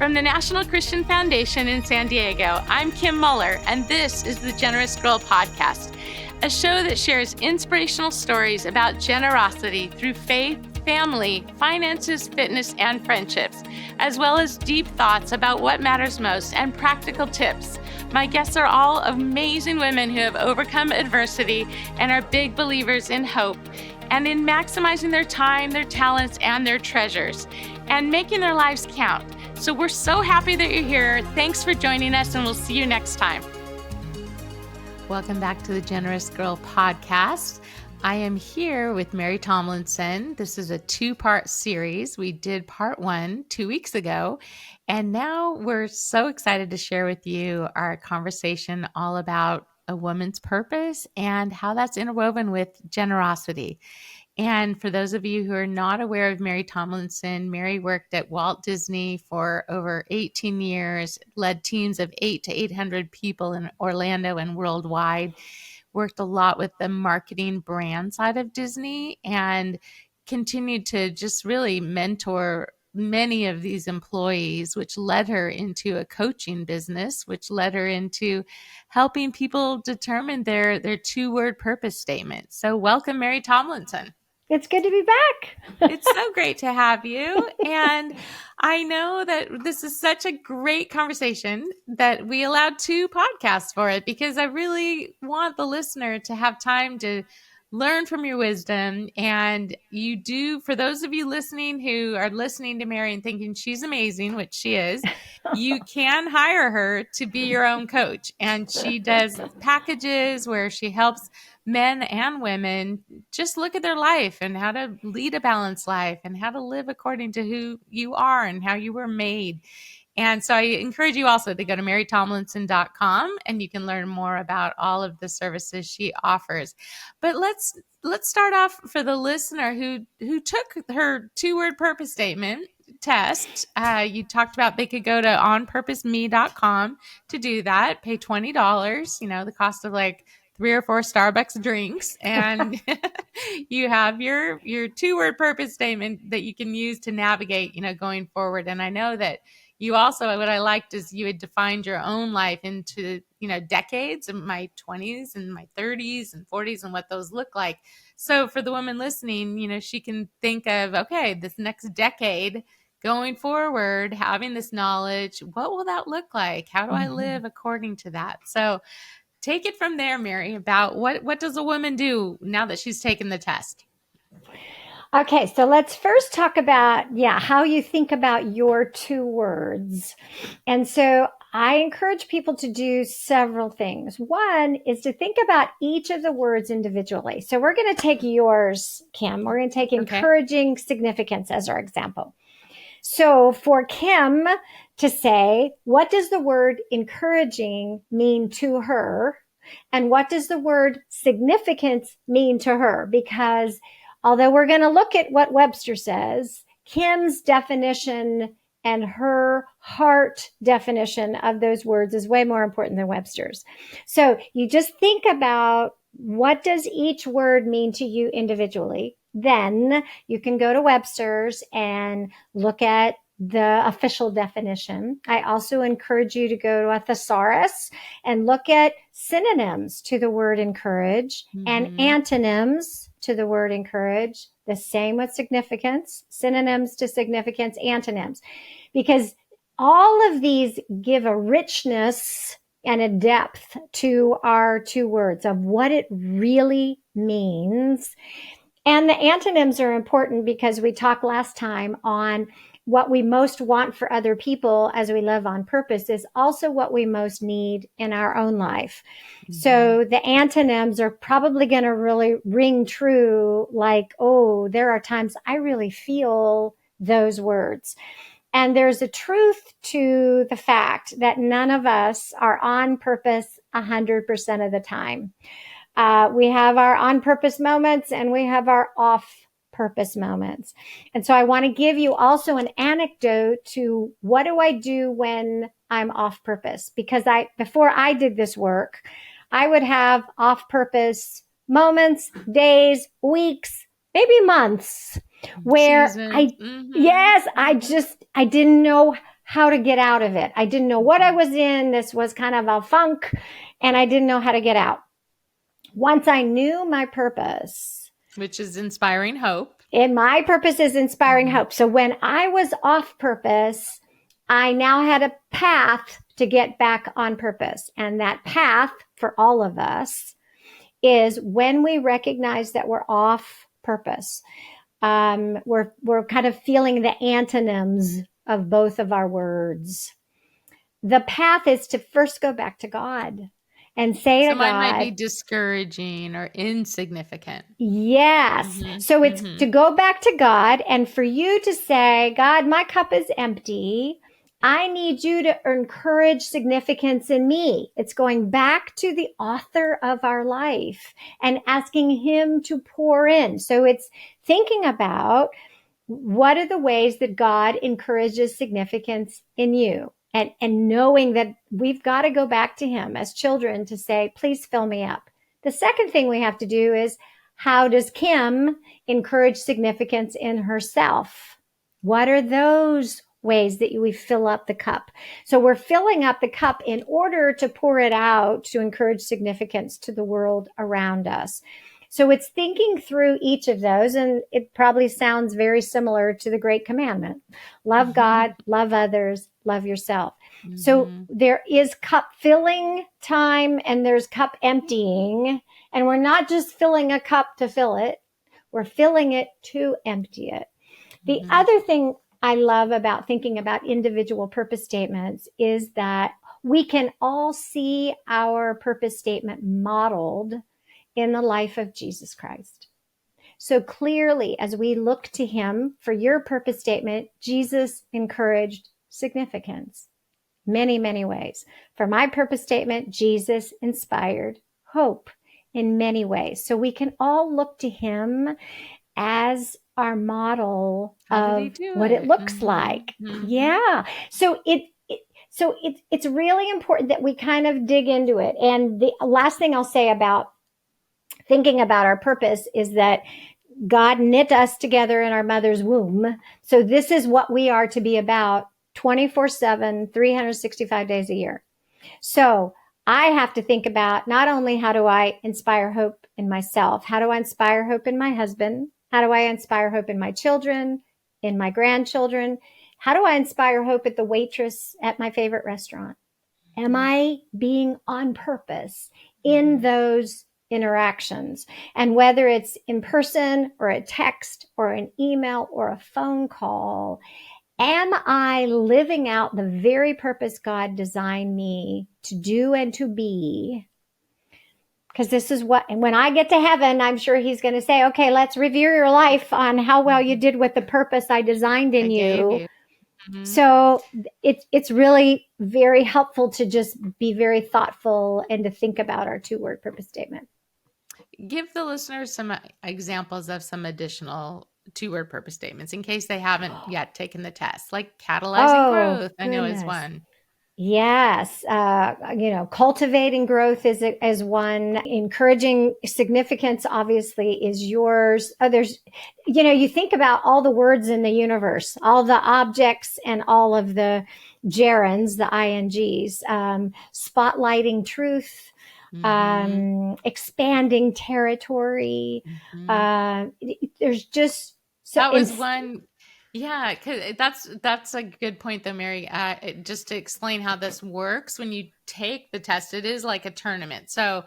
From the National Christian Foundation in San Diego, I'm Kim Moeller, and this is the Generous Girl Podcast, a show that shares inspirational stories about generosity through faith, family, finances, fitness, and friendships, as well as deep thoughts about what matters most and practical tips. My guests are all amazing women who have overcome adversity and are big believers in hope and in maximizing their time, their talents, and their treasures, and making their lives count. So we're so happy that you're here. Thanks for joining us, and we'll see you next time. Welcome back to the Generous Girl Podcast. I am here with Mary Tomlinson. This is a two-part series. We did part 1 2 weeks ago, and now we're so excited to share with you our conversation all about a woman's purpose and how that's interwoven with generosity. And for those of you who are not aware of Mary Tomlinson, Mary worked at Walt Disney for over 18 years, led teams of 800 to 800 people in Orlando and worldwide, worked a lot with the marketing brand side of Disney, and continued to just really mentor many of these employees, which led her into a coaching business, which led her into helping people determine their two-word purpose statement. So welcome, Mary Tomlinson. It's good to be back. It's so great to have you. And I know that this is such a great conversation that we allowed 2 podcasts for it, because I really want the listener to have time to learn from your wisdom. And you do, for those of you listening who are listening to Mary and thinking she's amazing, which she is, you can hire her to be your own coach. And she does packages where she helps men and women just look at their life and how to lead a balanced life and how to live according to who you are and how you were made. And so I encourage you also to go to marytomlinson.com, and you can learn more about all of the services she offers. But let's start off for the listener who took her 2-word purpose statement test. You talked about they could go to onpurposeme.com to do that, pay $20, the cost of like 3 or 4 Starbucks drinks, and you have your 2-word purpose statement that you can use to navigate, going forward. And I know that you also, what I liked is you had defined your own life into, decades, in my 20s and my 30s and 40s, and what those look like. So for the woman listening, she can think of, okay, this next decade going forward, having this knowledge, what will that look like? How do I live according to that? So take it from there, Mary, about what does a woman do now that she's taken the test? Okay, so let's first talk about, how you think about your 2 words. And so I encourage people to do several things. One is to think about each of the words individually. So we're going to take yours, Kim. We're going to take encouraging significance as our example. So for Kim to say, what does the word encouraging mean to her? And what does the word significance mean to her? Because although we're going to look at what Webster says, Kim's definition and her heart definition of those words is way more important than Webster's. So you just think about, what does each word mean to you individually? Then you can go to Webster's and look at the official definition. I also encourage you to go to a thesaurus and look at synonyms to the word encourage and antonyms to the word encourage. The same with significance, synonyms to significance, antonyms, because all of these give a richness and a depth to our 2 words of what it really means. And the antonyms are important because we talked last time on what we most want for other people as we live on purpose is also what we most need in our own life. So the antonyms are probably going to really ring true, like, oh, there are times I really feel those words. And there's a truth to the fact that none of us are on purpose 100% of the time. We have our on purpose moments and we have our off purpose moments. And so I want to give you also an anecdote to what do I do when I'm off purpose? Because before I did this work, I would have off purpose moments, days, weeks, maybe months where I didn't know how to get out of it. I didn't know what I was in. This was kind of a funk, and I didn't know how to get out. Once I knew my purpose, which is inspiring hope. And my purpose is inspiring hope. So when I was off purpose, I now had a path to get back on purpose. And that path for all of us is when we recognize that we're off purpose. We're kind of feeling the antonyms of both of our words. The path is to first go back to God and say to God. So mine might be discouraging or insignificant. Yes. So it's to go back to God and for you to say, God, my cup is empty. I need you to encourage significance in me. It's going back to the author of our life and asking him to pour in. So it's thinking about what are the ways that God encourages significance in you, and knowing that we've got to go back to him as children to say, please fill me up. The second thing we have to do is, how does Kim encourage significance in herself? What are those ways that we fill up the cup? So we're filling up the cup in order to pour it out to encourage significance to the world around us. So it's thinking through each of those, and it probably sounds very similar to the Great Commandment. Love God, love others, love yourself. So there is cup filling time and there's cup emptying, and we're not just filling a cup to fill it. We're filling it to empty it. The other thing I love about thinking about individual purpose statements is that we can all see our purpose statement modeled in the life of Jesus Christ. So clearly, as we look to him for your purpose statement, Jesus encouraged significance many, many ways. For my purpose statement, Jesus inspired hope in many ways. So we can all look to him as our model of what it looks like. Yeah. So it's really important that we kind of dig into it. And the last thing I'll say about thinking about our purpose is that God knit us together in our mother's womb. So this is what we are to be about 24/7, 365 days a year. So I have to think about not only how do I inspire hope in myself, how do I inspire hope in my husband? How do I inspire hope in my children, in my grandchildren? How do I inspire hope at the waitress at my favorite restaurant? Am I being on purpose in those interactions? And whether it's in person or a text or an email or a phone call, am I living out the very purpose God designed me to do and to be? Because this is what, and when I get to heaven, I'm sure he's going to say, okay, let's review your life on how well you did with the purpose I designed in you. So it's really very helpful to just be very thoughtful and to think about our 2-word purpose statement. Give the listeners some examples of some additional 2-word purpose statements in case they haven't yet taken the test, like catalyzing growth. I know is one. Yes. Cultivating growth is one. Encouraging significance obviously is yours. There's, you think about all the words in the universe, all the objects and all of the gerunds, the INGs, spotlighting truth, expanding territory. There's just, so that was one. Yeah, because that's a good point, though, Mary. Just to explain how this works, when you take the test, it is like a tournament. So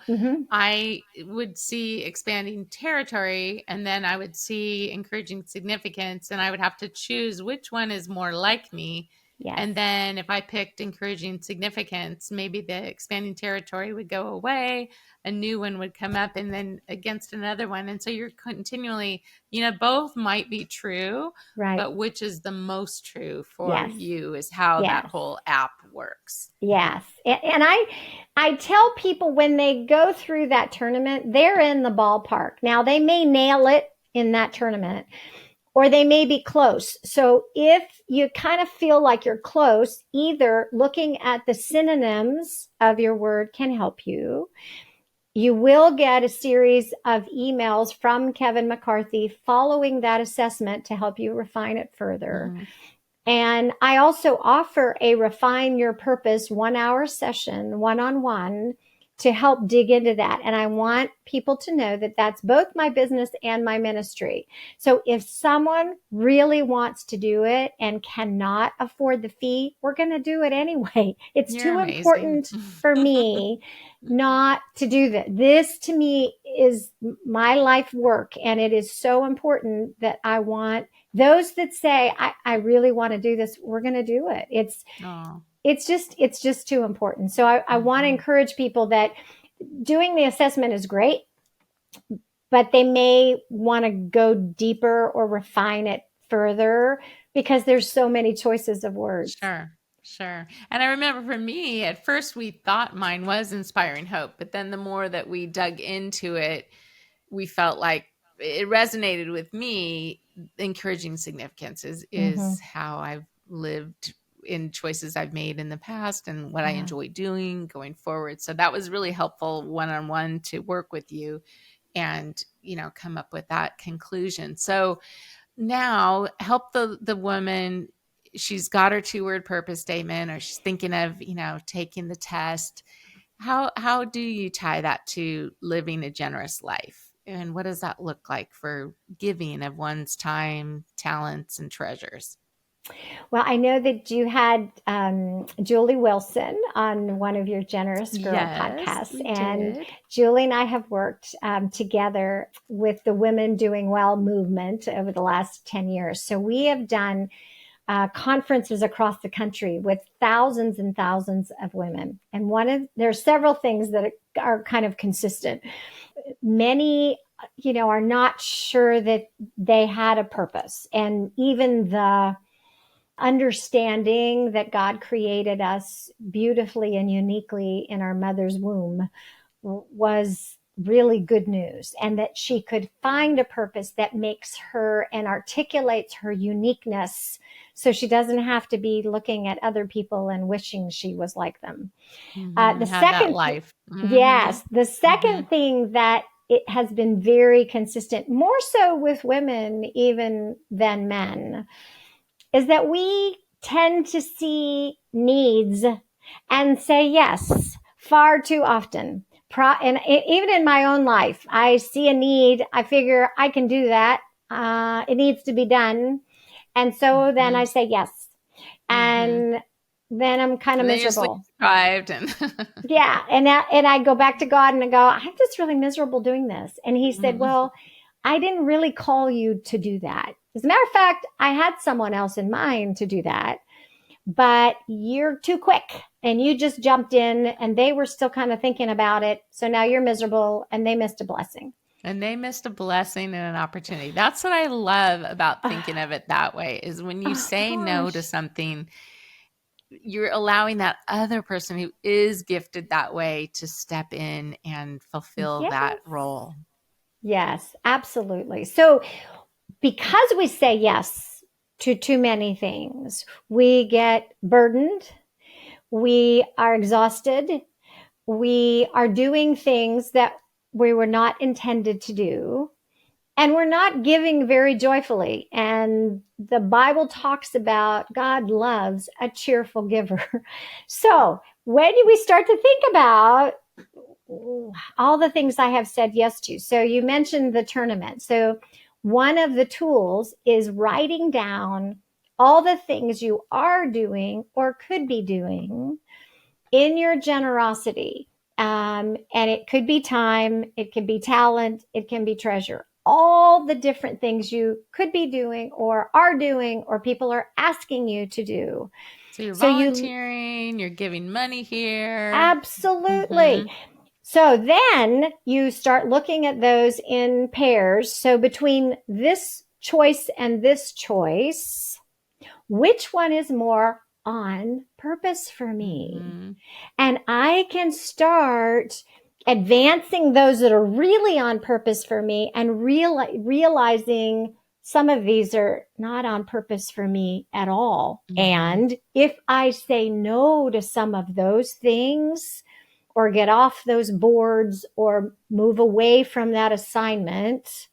I would see expanding territory, and then I would see encouraging significance, and I would have to choose which one is more like me. Yes. And then if I picked encouraging significance, maybe the expanding territory would go away, a new one would come up, and then against another one. And so you're continually, both might be true, right? But which is the most true for you is how that whole app works. Yes. And I tell people when they go through that tournament, they're in the ballpark. Now they may nail it in that tournament, or they may be close. So if you kind of feel like you're close, either looking at the synonyms of your word can help you. You will get a series of emails from Kevin McCarthy following that assessment to help you refine it further. And I also offer a Refine Your Purpose 1 hour session, one-on-one, to help dig into that. And I want people to know that that's both my business and my ministry. So if someone really wants to do it and cannot afford the fee, we're going to do it anyway. It's You're too amazing. important for me not to do that. This to me is my life work. And it is so important that I want those that say, I really want to do this, we're going to do it. Oh. It's just too important. So I want to encourage people that doing the assessment is great, but they may want to go deeper or refine it further because there's so many choices of words. Sure. And I remember for me, at first we thought mine was inspiring hope, but then the more that we dug into it, we felt like it resonated with me. Encouraging significance is how I've lived in choices I've made in the past and what I enjoy doing going forward. So that was really helpful one-on-one to work with you and, come up with that conclusion. So now help the woman. She's got her 2-word purpose statement, or she's thinking of, taking the test. How do you tie that to living a generous life? And what does that look like for giving of one's time, talents, and treasures? Well, I know that you had Julie Wilson on one of your Generous Girl podcasts. We and did. Julie and I have worked together with the Women Doing Well movement over the last 10 years. So we have done conferences across the country with thousands and thousands of women. And there are several things that are kind of consistent. Many, are not sure that they had a purpose. And even the understanding that God created us beautifully and uniquely in our mother's womb was really good news, and that she could find a purpose that makes her and articulates her uniqueness so she doesn't have to be looking at other people and wishing she was like them. The Have that second, life. yes, the second thing that it has been very consistent, more so with women even than men, is that we tend to see needs and say yes far too often. And even in my own life, I see a need. I figure I can do that. It needs to be done. And so then I say yes. And then I'm kind of miserable. Deprived and yeah. And I go back to God and I go, I'm just really miserable doing this. And he said, well, I didn't really call you to do that. As a matter of fact, I had someone else in mind to do that, but you're too quick and you just jumped in and they were still kind of thinking about it. So now you're miserable and they missed a blessing. And they missed a blessing and an opportunity. That's what I love about thinking of it that way, is when you say no to something, you're allowing that other person who is gifted that way to step in and fulfill that role. Yes, absolutely. So because we say yes to too many things, we get burdened, we are exhausted, we are doing things that we were not intended to do, and we're not giving very joyfully. And the Bible talks about God loves a cheerful giver. So when do we start to think about all the things I have said yes to? So you mentioned the tournament. So one of the tools is writing down all the things you are doing or could be doing in your generosity. And it could be time, it can be talent, it can be treasure. All the different things you could be doing or are doing or people are asking you to do. So you're volunteering, you're giving money here. Absolutely. So then you start looking at those in pairs. So between this choice and this choice, which one is more on purpose for me? And I can start advancing those that are really on purpose for me and realizing some of these are not on purpose for me at all. And if I say no to some of those things, or get off those boards or move away from that assignment,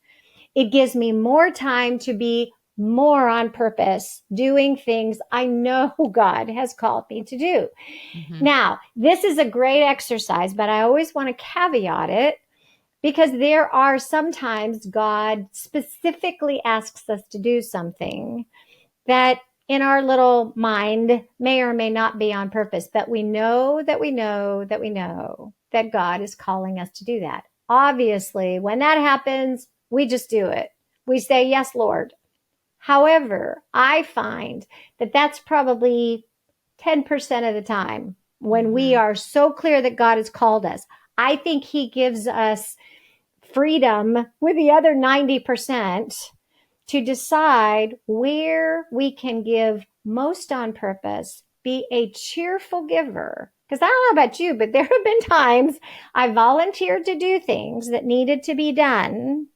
it gives me more time to be more on purpose, doing things I know God has called me to do. Mm-hmm. Now, this is a great exercise, but I always want to caveat it because there are sometimes God specifically asks us to do something that in our little mind may or may not be on purpose, but we know that we know that we know that God is calling us to do that. Obviously, when that happens, we just do it. We say, yes, Lord. However, I find that that's probably 10% of the time when we are so clear that God has called us. I think he gives us freedom with the other 90% to decide where we can give most on purpose, be a cheerful giver. Because I don't know about you, but there have been times I volunteered to do things that needed to be done,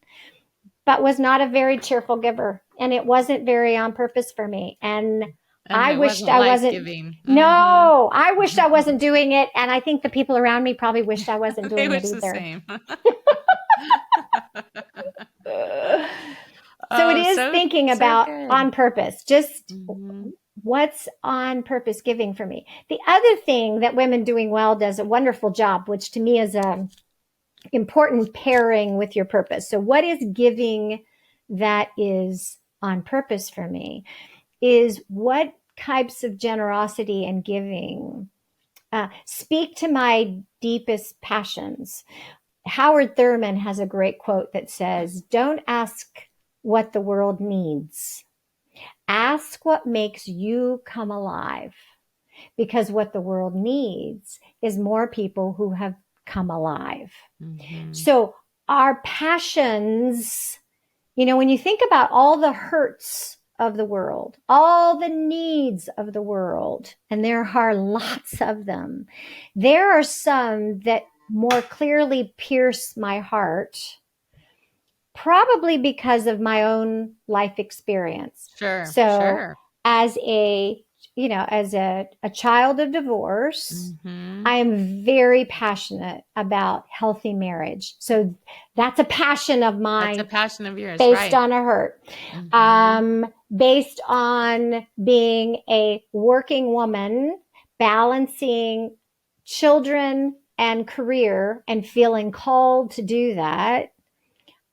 but was not a very cheerful giver. And it wasn't very on purpose for me. And I it wished wasn't I wasn't. life-giving. No, I wished I wasn't doing it. And I think the people around me probably wished I wasn't They doing it wish the either. same. So it Oh, is thinking about good. on purpose, just Mm-hmm. what's on purpose giving for me. The other thing that Women Doing Well does a wonderful job, which to me is a important pairing with your purpose. So what is giving that is on purpose for me is what types of generosity and giving speak to my deepest passions. Howard Thurman has a great quote that says, don't ask what the world needs. Ask what makes you come alive. Because what the world needs is more people who have come alive. Mm-hmm. So our passions, when you think about all the hurts of the world, all the needs of the world, and there are lots of them, there are some that more clearly pierce my heart, probably because of my own life experience. So Sure. as a child of divorce, Mm-hmm. I am very passionate about healthy marriage. So that's a passion of That's a mine passion of yours, based right? on a hurt. Mm-hmm. Based on being a working woman, balancing children and career and feeling called to do that.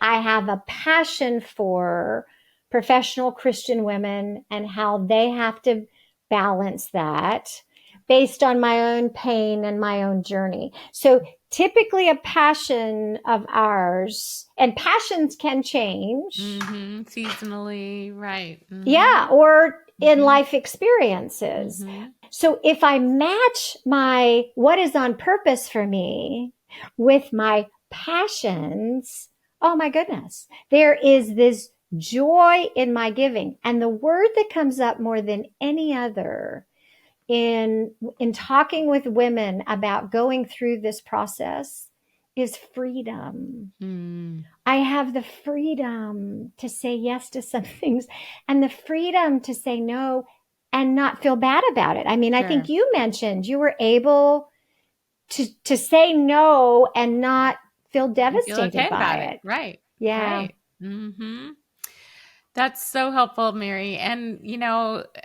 I have a passion for professional Christian women and how they have to balance that based on my own pain and my own journey. So typically a passion of ours, and passions can change. Mm-hmm. Seasonally, right. Mm-hmm. Yeah, or in life experiences. Mm-hmm. So if I match my what is on purpose for me with my passions, oh my goodness, there is this joy in my giving. And the word that comes up more than any other in talking with women about going through this process is freedom. I have the freedom to say yes to some things and the freedom to say no and not feel bad about it. I mean, I think you mentioned you were able to say no and not feel And feel devastated okay about by it. it. Right. Yeah. Right. Mm-hmm. That's so helpful, Mary. And,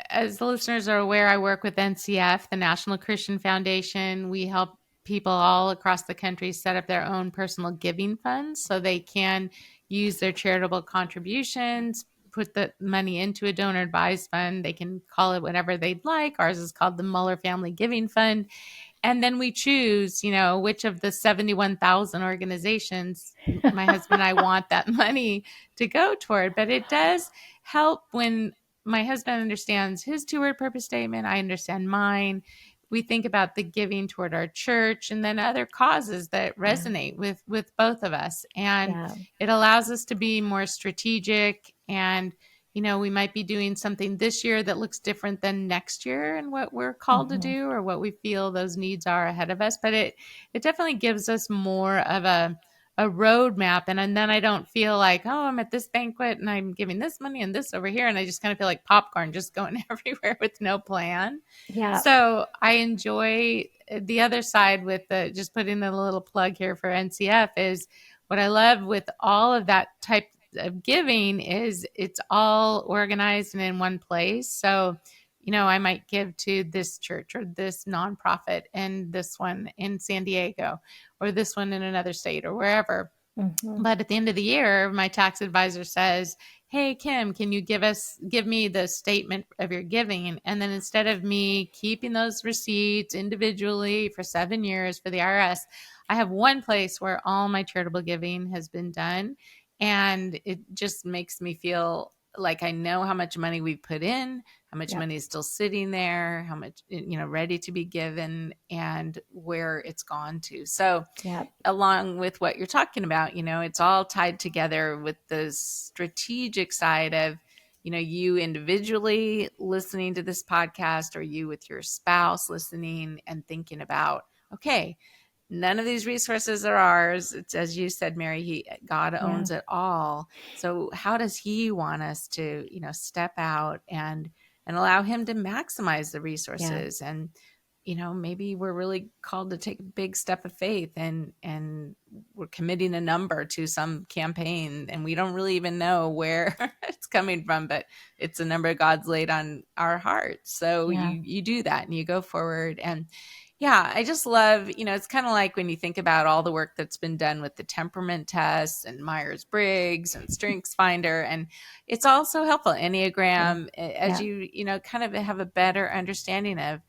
as the listeners are aware, I work with NCF, the National Christian Foundation. We help people all across the country set up their own personal giving funds so they can use their charitable contributions, put the money into a donor advised fund. They can call it whatever they'd like. Ours is called the Moeller Family Giving Fund. And then we choose, which of the 71,000 organizations my husband and I want that money to go toward. But it does help when my husband understands his two-word purpose statement. I understand mine. We think about the giving toward our church and then other causes that resonate with both of us. And it allows us to be more strategic and we might be doing something this year that looks different than next year and what we're called to do or what we feel those needs are ahead of us. But it definitely gives us more of a roadmap. And then I don't feel like, oh, I'm at this banquet and I'm giving this money and this over here. And I just kind of feel like popcorn just going everywhere with no plan. Yeah. So I enjoy the other side with just putting a little plug here for NCF is what I love with all of that type of giving is it's all organized and in one place. So, I might give to this church or this nonprofit and this one in San Diego or this one in another state or wherever. Mm-hmm. But at the end of the year, my tax advisor says, "Hey, Kim, can you give me the statement of your giving?" And then instead of me keeping those receipts individually for 7 years for the IRS, I have one place where all my charitable giving has been done. And it just makes me feel like I know how much money we put in, how much money is still sitting there, how much, ready to be given, and where it's gone to. So, along with what you're talking about, it's all tied together with the strategic side of, you individually listening to this podcast, or you with your spouse listening and thinking about, okay, none of these resources are ours. It's, as you said, Mary, God owns it all. So how does he want us to, step out and allow him to maximize the resources? And, maybe we're really called to take a big step of faith, and we're committing a number to some campaign, and we don't really even know where it's coming from, but it's a number God's laid on our hearts. So you do that and you go forward. And I just love, it's kind of like when you think about all the work that's been done with the temperament tests and Myers-Briggs and Strengths Finder, and it's also helpful, Enneagram, as you kind of have a better understanding of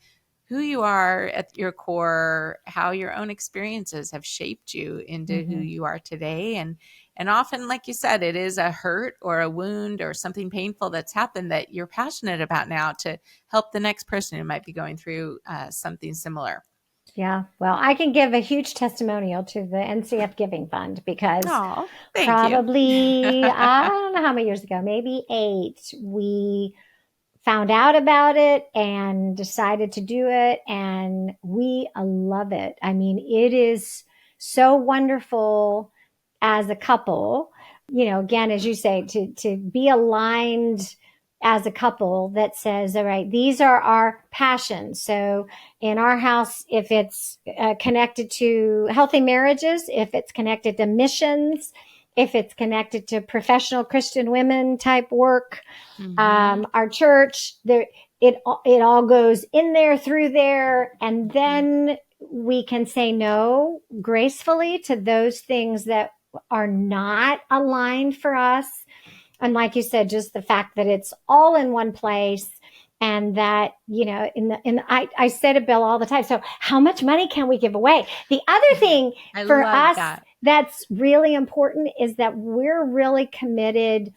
who you are at your core, how your own experiences have shaped you into who you are today. And often, like you said, it is a hurt or a wound or something painful that's happened that you're passionate about now to help the next person who might be going through something similar. Yeah. Well, I can give a huge testimonial to the NCF Giving Fund because probably, I don't know how many years ago, maybe 8, we found out about it and decided to do it. And we love it. I mean, it is so wonderful as a couple, again, as you say, to be aligned as a couple that says, all right, these are our passions. So in our house, if it's connected to healthy marriages, if it's connected to missions, if it's connected to professional Christian women type work, our church, it all goes in there, through there. And then we can say no gracefully to those things that are not aligned for us. And like you said, just the fact that it's all in one place, and that, I say to Bill all the time, so how much money can we give away? The other thing for us that's really important is that we're really committed.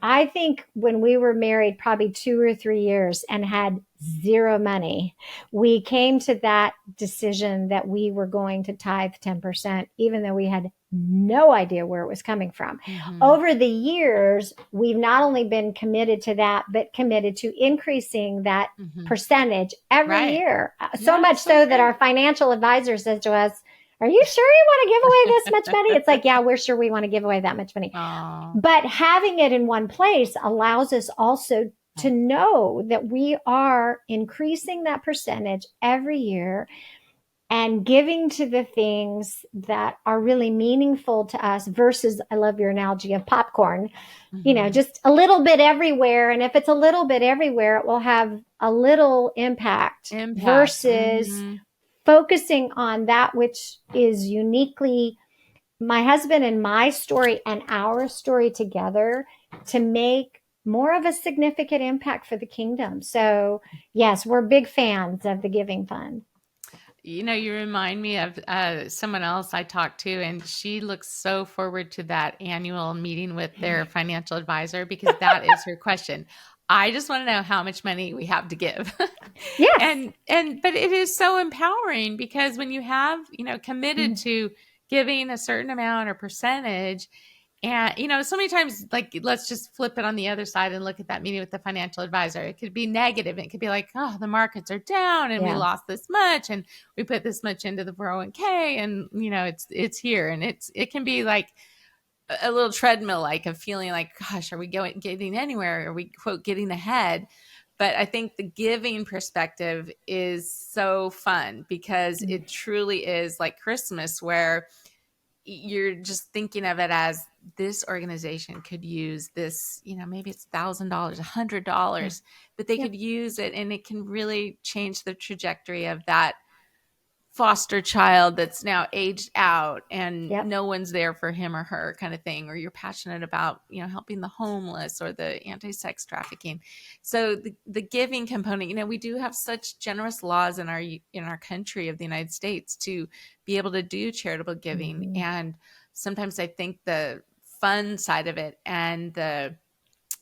I think when we were married probably 2 or 3 years and had zero money, we came to that decision that we were going to tithe 10%, even though we had no idea where it was coming from. Over the years, we've not only been committed to that, but committed to increasing that percentage every year. So much so that our financial advisor says to us, "Are you sure you want to give away this much money?" It's like, yeah, we're sure we want to give away that much money. But having it in one place allows us also to know that we are increasing that percentage every year and giving to the things that are really meaningful to us versus, I love your analogy of popcorn, just a little bit everywhere. And if it's a little bit everywhere, it will have a little impact. Versus focusing on that which is uniquely my husband and my story and our story together to make more of a significant impact for the kingdom. So yes, we're big fans of the Giving Fund. You remind me of someone else I talked to, and she looks so forward to that annual meeting with their financial advisor, because that is her question. I just want to know how much money we have to give. Yes. But it is so empowering, because when you have, committed to giving a certain amount or percentage, and, so many times, like, let's just flip it on the other side and look at that meeting with the financial advisor. It could be negative. It could be like, oh, the markets are down and we lost this much and we put this much into the 401k, and, it's here. And it can be like a little treadmill, like a feeling like, gosh, are we getting anywhere? Are we, quote, getting ahead? But I think the giving perspective is so fun, because it truly is like Christmas, where you're just thinking of it as this organization could use this, maybe it's $1,000, $100, but they could use it, and it can really change the trajectory of that foster child that's now aged out and no one's there for him or her, kind of thing. Or you're passionate about, helping the homeless or the anti-sex trafficking. So the giving component, we do have such generous laws in our country of the United States to be able to do charitable giving. Mm-hmm. And sometimes I think the fun side of it and the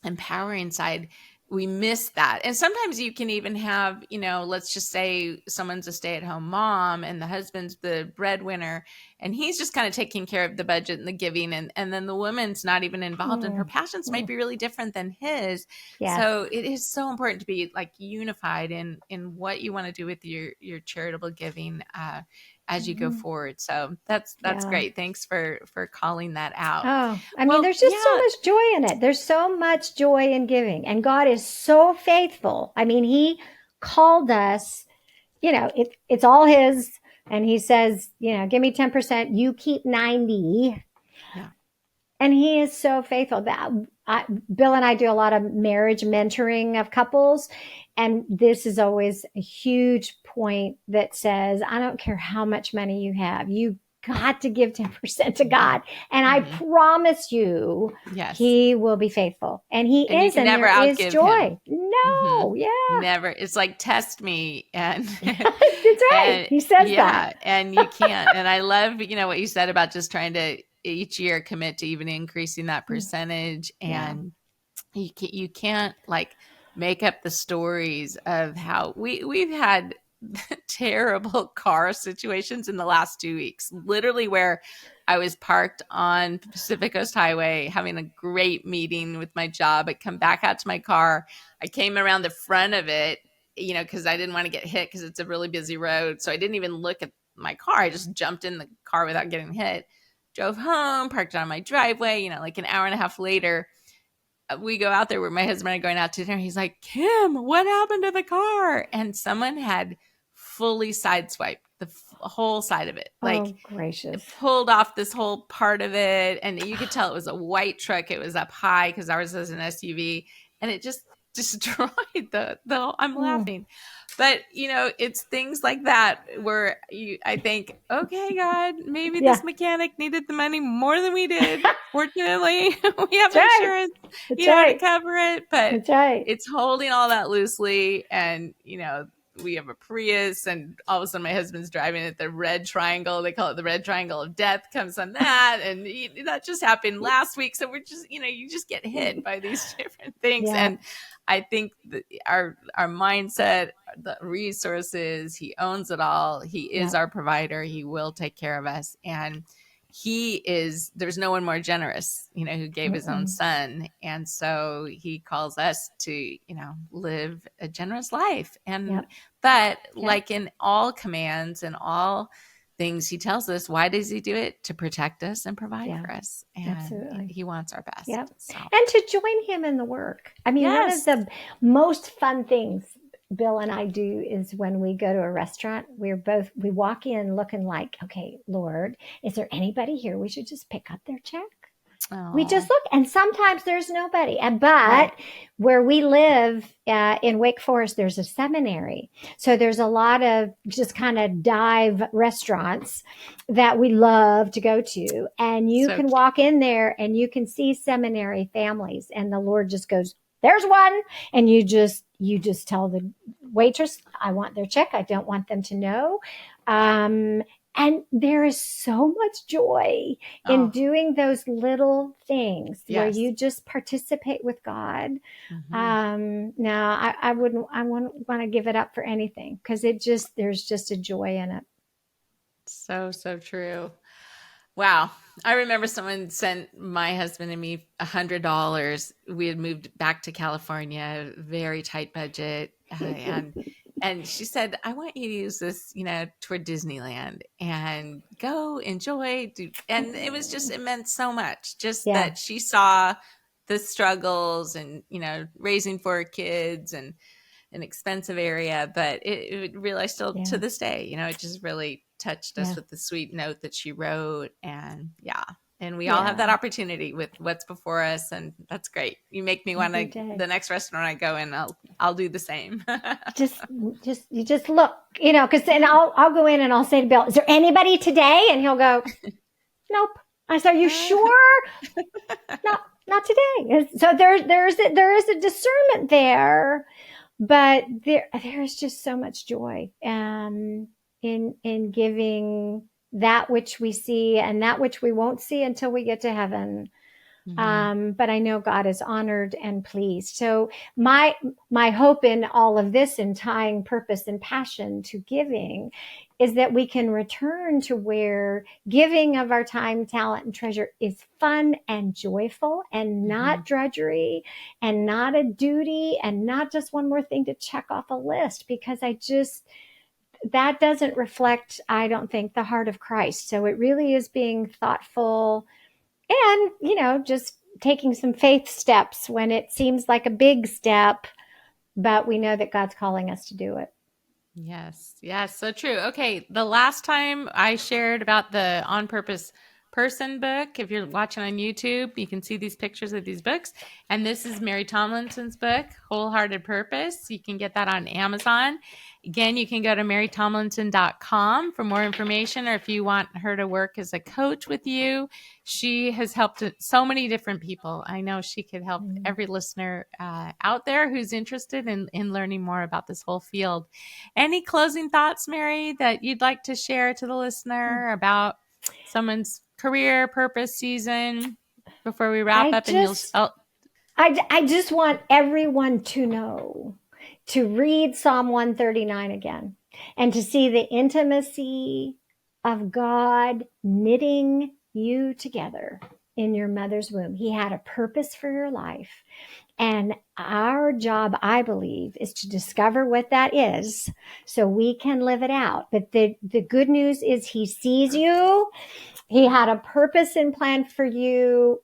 empowering side, we miss that. And sometimes you can even have, let's just say someone's a stay-at-home mom and the husband's the breadwinner, and he's just kind of taking care of the budget and the giving, and then the woman's not even involved, and her passions might be really different than his. So it is so important to be like unified in what you want to do with your charitable giving as you go forward. So that's great. Thanks for calling that out. Oh, I mean, there's just so much joy in it. There's so much joy in giving, and God is so faithful. I mean, he called us, it's all his, and he says, give me 10%, you keep 90. Yeah. And he is so faithful. Bill and I do a lot of marriage mentoring of couples. And this is always a huge point that says, I don't care how much money you have, you got to give 10% to God. And I promise you, he will be faithful. And he is, and never there is joy. Him. No, Never. It's like, test me. And that's right. He says that. And you can't. And I love, what you said about just trying to each year commit to even increasing that percentage. And you can't like make up the stories of how we've had terrible car situations in the last 2 weeks, literally, where I was parked on Pacific Coast Highway having a great meeting with my job. I come back out to my car. I came around the front of it, because I didn't want to get hit because it's a really busy road. So I didn't even look at my car. I just jumped in the car without getting hit, drove home, parked on my driveway. Like an hour and a half later, we go out there where my husband and I are going out to dinner. He's like, Kim, what happened to the car? And someone had fully sideswiped the whole side of it. Like, gracious. Pulled off this whole part of it. And you could tell it was a white truck. It was up high because ours is an SUV. And it just destroyed the I'm laughing. But, it's things like that where I think, okay, God, maybe this mechanic needed the money more than we did. Fortunately, we have insurance, to cover it. But it's holding all that loosely. And, we have a Prius, and all of a sudden my husband's driving at the red triangle. They call it the red triangle of death comes on that. And that just happened last week. So we're just, you just get hit by these different things. And I think that our mindset, the resources, he owns it all. He is our provider. He will take care of us. And there's no one more generous, who gave his own son. And so he calls us to, live a generous life. And, but like in all commands and all things he tells us, why does he do it? To protect us and provide for us. And he wants our best. So. And to join him in the work. I mean, one of the most fun things Bill and I do is when we go to a restaurant, we walk in looking like, okay, Lord, is there anybody here? We should just pick up their check. Aww. We just look, and sometimes there's nobody. But where we live in Wake Forest, there's a seminary. So there's a lot of just kind of dive restaurants that we love to go to. And you can walk in there and you can see seminary families, and the Lord just goes, there's one. And you just tell the waitress, I want their check. I don't want them to know. And there is so much joy in doing those little things where you just participate with God. Now I wouldn't want to give it up for anything, because there's just a joy in it. So true. Wow. I remember someone sent my husband and me $100. We had moved back to California, very tight budget. And she said, I want you to use this, toward Disneyland and go enjoy. And it meant so much, just that she saw the struggles and, raising 4 kids and an expensive area, but it really still to this day, it just really touched us Yeah. with the sweet note that she wrote. And and we all have Yeah. that opportunity with what's before us, and that's great. You make me want Every to, day. the next restaurant I go in, I'll do the same. You just look, because then I'll go in and I'll say to Bill, "Is there anybody today?" And he'll go, "Nope." I said, "Are you sure?" Not today. So there is a discernment there, but there's just so much joy in giving that which we see and that which we won't see until we get to heaven. But I know God is honored and pleased. So my hope in all of this, in tying purpose and passion to giving, is that we can return to where giving of our time, talent, and treasure is fun and joyful and not drudgery and not a duty and not just one more thing to check off a list, because that doesn't reflect, I don't think, the heart of Christ. So it really is being thoughtful and, just taking some faith steps when it seems like a big step, but we know that God's calling us to do it. Yes, so true. Okay, the last time I shared about the On Purpose Person book, if you're watching on YouTube, you can see these pictures of these books. And this is Mary Tomlinson's book, Wholehearted Purpose. You can get that on Amazon. Again, you can go to marytomlinson.com for more information, or if you want her to work as a coach with you. She has helped so many different people. I know she could help every listener out there who's interested in learning more about this whole field. Any closing thoughts, Mary, that you'd like to share to the listener about someone's career, purpose, season before we wrap up? I just want everyone to know to read Psalm 139 again and to see the intimacy of God knitting you together in your mother's womb. He had a purpose for your life. And our job, I believe, is to discover what that is so we can live it out. But the good news is He sees you. He had a purpose and plan for you.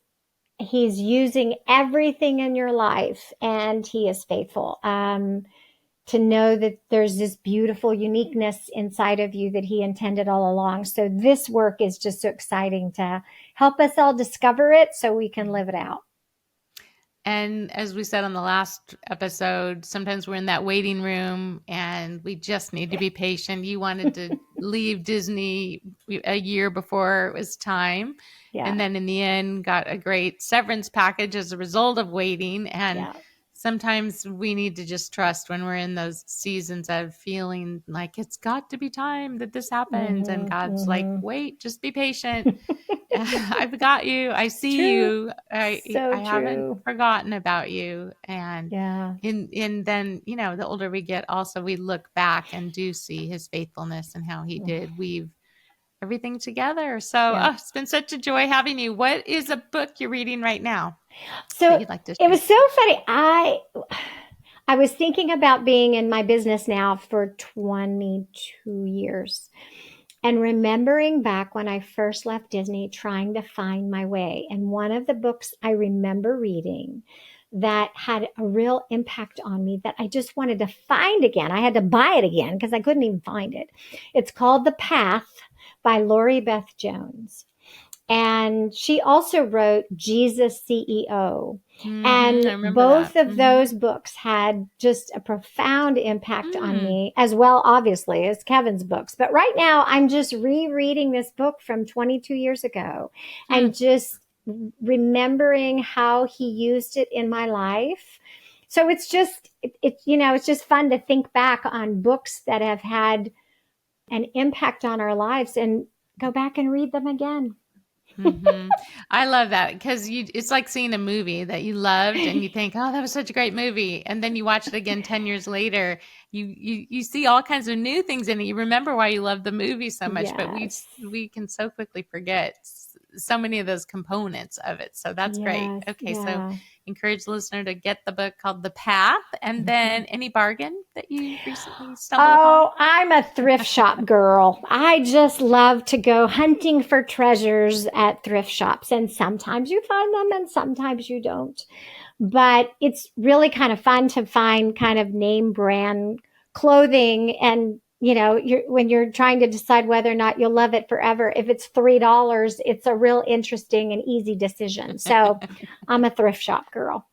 He's using everything in your life, and He is faithful. To know that there's this beautiful uniqueness inside of you that He intended all along. So this work is just so exciting to help us all discover it so we can live it out. And as we said on the last episode, sometimes we're in that waiting room and we just need to be patient. You wanted to leave Disney a year before it was time. Yeah. And then in the end, got a great severance package as a result of waiting. And sometimes we need to just trust when we're in those seasons of feeling like it's got to be time that this happens. And God's like, wait, just be patient. I've got you. I see you. I haven't forgotten about you. And and then, the older we get, also we look back and do see His faithfulness and how He did weave everything together. So it's been such a joy having you. What is a book you're reading right now that you'd like to share? It was so funny. I was thinking about being in my business now for 22 years and remembering back when I first left Disney, trying to find my way. And one of the books I remember reading that had a real impact on me that I just wanted to find again. I had to buy it again because I couldn't even find it. It's called The Path by Lori Beth Jones. And she also wrote Jesus CEO. And both of those books had just a profound impact on me, as well, obviously, as Kevin's books. But right now, I'm just rereading this book from 22 years ago and just remembering how He used it in my life. So it's just, it's just fun to think back on books that have had an impact on our lives and go back and read them again. I love that because it's like seeing a movie that you loved and you think, oh, that was such a great movie. And then you watch it again 10 years later, you see all kinds of new things in it. You remember why you loved the movie so much, but we can so quickly forget so many of those components of it. So that's great. Okay. So encourage the listener to get the book called The Path. And then any bargain that you recently stumbled upon? Oh, I'm a thrift shop girl. I just love to go hunting for treasures at thrift shops. And sometimes you find them and sometimes you don't. But it's really kind of fun to find kind of name brand clothing and when you're trying to decide whether or not you'll love it forever, if it's $3, it's a real interesting and easy decision. So I'm a thrift shop girl.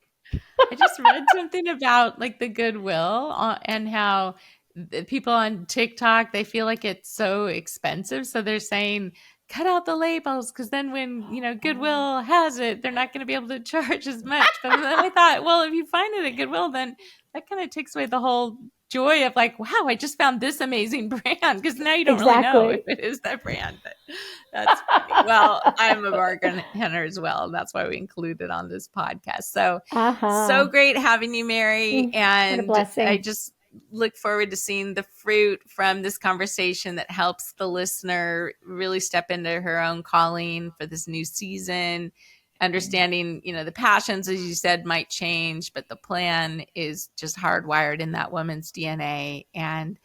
I just read something about like the Goodwill and how people on TikTok, they feel like it's so expensive. So they're saying, cut out the labels because then when, Goodwill has it, they're not going to be able to charge as much. But then I thought, well, if you find it at Goodwill, then that kind of takes away the whole joy of like, wow, I just found this amazing brand, because now you don't really know if it is that brand. But that's funny. Well, I'm a bargain hunter as well. That's why we include it on this podcast. So, so great having you, Mary. And what a blessing. I just look forward to seeing the fruit from this conversation that helps the listener really step into her own calling for this new season. Understanding, the passions, as you said, might change, but the plan is just hardwired in that woman's DNA. And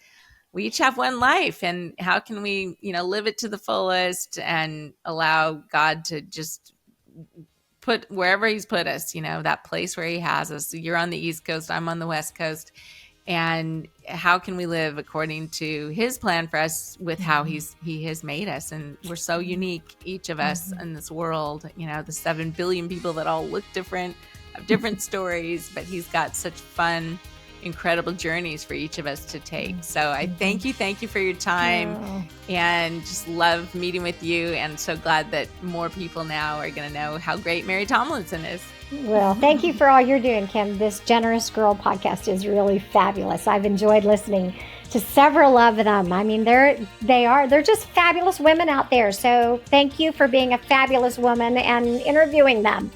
we each have one life, and how can we, live it to the fullest and allow God to just put wherever he's put us, that place where he has us. You're on the East Coast, I'm on the West Coast. And how can we live according to his plan for us with how he has made us? And we're so unique, each of us in this world, the 7 billion people that all look different, have different stories, but he's got such fun, incredible journeys for each of us to take. So I thank you for your time, and just love meeting with you, and so glad that more people now are going to know how great Mary Tomlinson is. Well, thank you for all you're doing, Kim. This Generous Girl podcast is really fabulous. I've enjoyed listening to several of them. I mean, they're just fabulous women out there. So thank you for being a fabulous woman and interviewing them.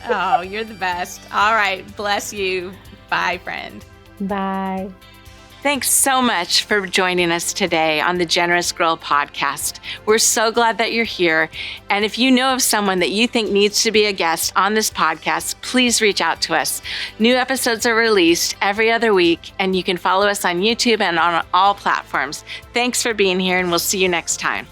Oh, you're the best. All right. Bless you. Bye, friend. Bye. Thanks so much for joining us today on the Generous Girl podcast. We're so glad that you're here. And if you know of someone that you think needs to be a guest on this podcast, please reach out to us. New episodes are released every other week, and you can follow us on YouTube and on all platforms. Thanks for being here, and we'll see you next time.